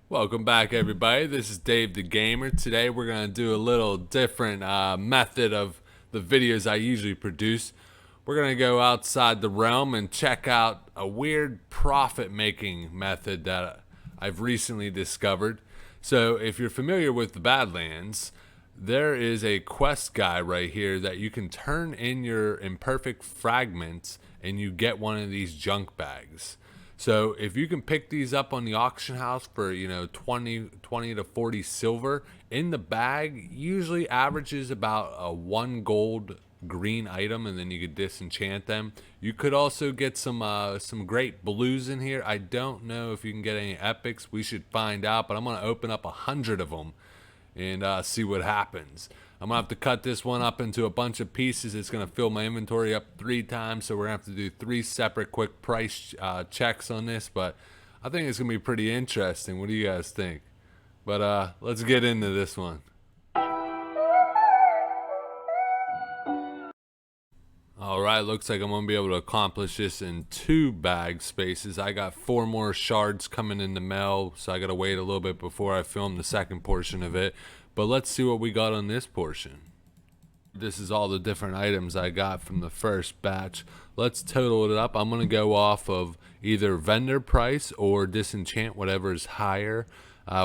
Welcome back, everybody. This is Dave the Gamer. Today we're going to do a little different method of the videos I usually produce. We're going to go outside the realm and check out a weird profit-making method that I've recently discovered. So if you're familiar with the Badlands, there is a quest guy right here that you can turn in your imperfect fragments and you get one of these junk bags. So if you can pick these up on the auction house for 20 to 40 silver, in the bag usually averages about a 1 gold green item, and then you could disenchant them. You could also get some great blues in here. I don't know if you can get any epics. We should find out, but I'm gonna open up 100 of them and see what happens. I'm gonna have to cut this one up into a bunch of pieces. It's gonna fill my inventory up 3 times, so we're gonna have to do 3 separate quick price checks on this. But I think it's gonna be pretty interesting. What do you guys think? But let's get into this one. All right, looks like I'm gonna be able to accomplish this in 2 bag spaces. I got 4 more shards coming in the mail, so I gotta wait a little bit before I film the second portion of it. But let's see what we got on this portion. This is all the different items I got from the first batch. Let's total it up. I'm gonna go off of either vendor price or disenchant, whatever is higher.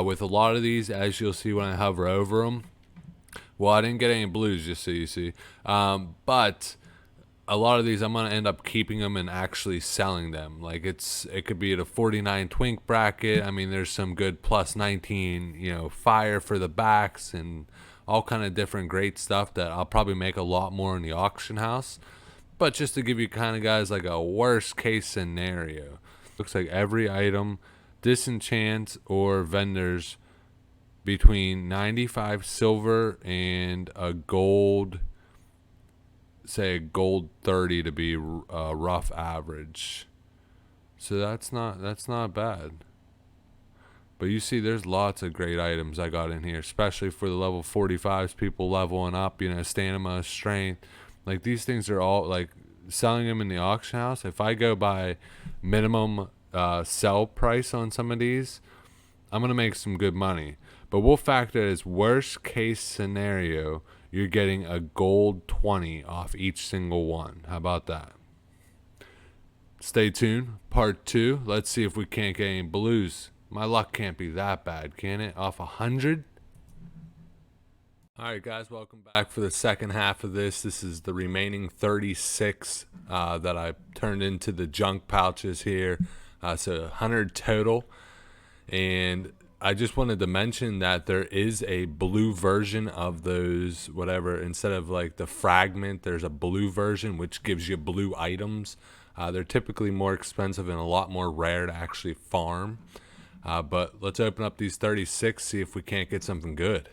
With a lot of these, as you'll see when I hover over them, well, I didn't get any blues, just so you see, but a lot of these I'm gonna end up keeping them and actually selling them. Like it could be at a 49 twink bracket. I mean, there's some good plus 19, fire for the backs and all kind of different great stuff that I'll probably make a lot more in the auction house. But just to give you kind of guys like a worst case scenario, looks like every item disenchants or vendors between 95 silver and a gold, say a gold 30 to be a rough average. So that's not bad. But you see, there's lots of great items I got in here, especially for the level 45s, people leveling up, stamina, strength. Like, these things are all, like, selling them in the auction house. If I go by minimum sell price on some of these, I'm going to make some good money. But we'll factor it as worst case scenario, you're getting a gold 20 off each single one. How about that? Stay tuned. Part 2. Let's see if we can't get any blues. My luck can't be that bad, can it? Off 100? Alright guys, welcome back for the second half of this. This is the remaining 36 that I turned into the junk pouches here. So 100 total. And I just wanted to mention that there is a blue version of those, whatever, instead of like the fragment, there's a blue version which gives you blue items. They're typically more expensive and a lot more rare to actually farm. But let's open up these 36, see if we can't get something good.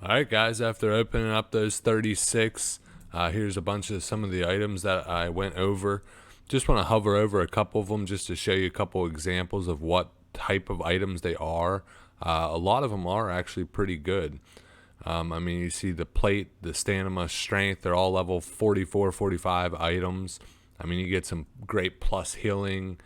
Alright guys, after opening up those 36, here's a bunch of some of the items that I went over. Just want to hover over a couple of them just to show you a couple examples of what type of items they are. A lot of them are actually pretty good. I mean, you see the plate, the stamina, strength, they're all level 44, 45 items. I mean, you get some great plus healing,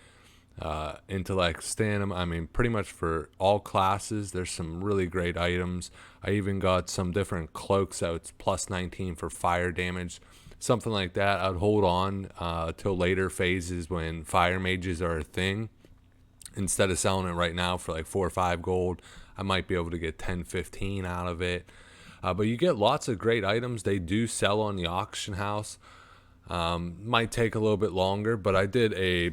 intellect, stamina. I mean, pretty much for all classes, there's some really great items. I even got some different cloaks, so it's plus 19 for fire damage. Something like that. I'd hold on till later phases when fire mages are a thing. Instead of selling it right now for like 4 or 5 gold, I might be able to get 10, 15 out of it. But you get lots of great items. They do sell on the auction house. Might take a little bit longer, but I did a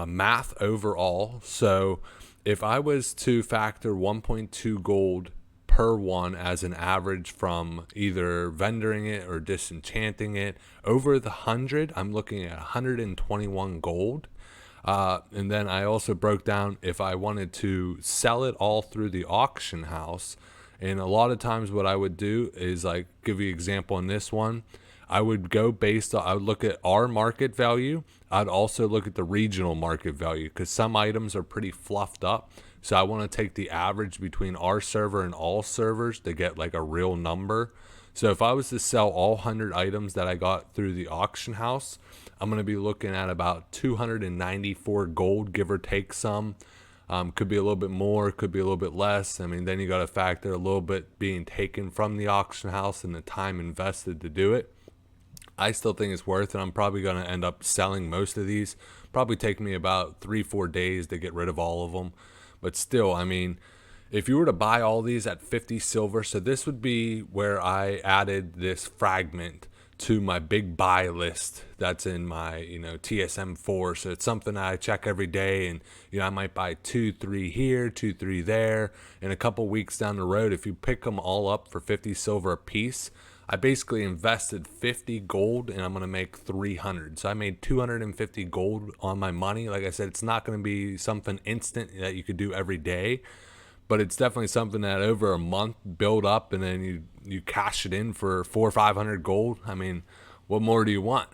math overall. So if I was to factor 1.2 gold per one as an average from either vendoring it or disenchanting it, over the 100, I'm looking at 121 gold. And then I also broke down if I wanted to sell it all through the auction house. And a lot of times what I would do is, like, give you an example on this one. I would go based on, I would look at our market value. I'd also look at the regional market value because some items are pretty fluffed up. So I want to take the average between our server and all servers to get like a real number. So if I was to sell all 100 items that I got through the auction house, I'm going to be looking at about 294 gold, give or take some. Could be a little bit more, could be a little bit less. I mean, then you got to factor a little bit being taken from the auction house and the time invested to do it. I still think it's worth it. I'm probably going to end up selling most of these. Probably take me about 3-4 days to get rid of all of them. But still, I mean, if you were to buy all these at 50 silver, so this would be where I added this fragment to my big buy list that's in my, TSM4. So it's something I check every day, and I might buy 2-3 here, 2-3 there. And a couple weeks down the road, if you pick them all up for 50 silver a piece, I basically invested 50 gold and I'm going to make 300. So I made 250 gold on my money. Like I said, it's not going to be something instant that you could do every day, but it's definitely something that over a month build up, and then you cash it in for 400 or 500 gold. I mean, what more do you want?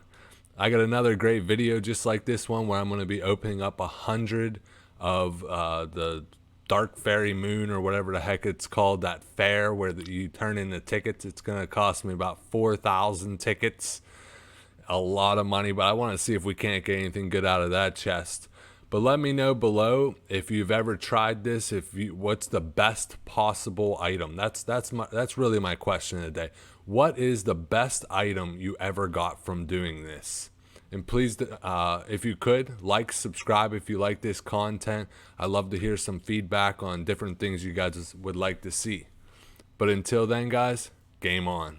I got another great video just like this one where I'm going to be opening up 100 of the Dark Fairy Moon, or whatever the heck it's called, that fair where you turn in the tickets. It's going to cost me about 4,000 tickets. A lot of money, but I want to see if we can't get anything good out of that chest. But let me know below if you've ever tried this. What's the best possible item? That's really my question of the day. What is the best item you ever got from doing this? And please, if you could, like, subscribe if you like this content. I love to hear some feedback on different things you guys would like to see. But until then, guys, game on.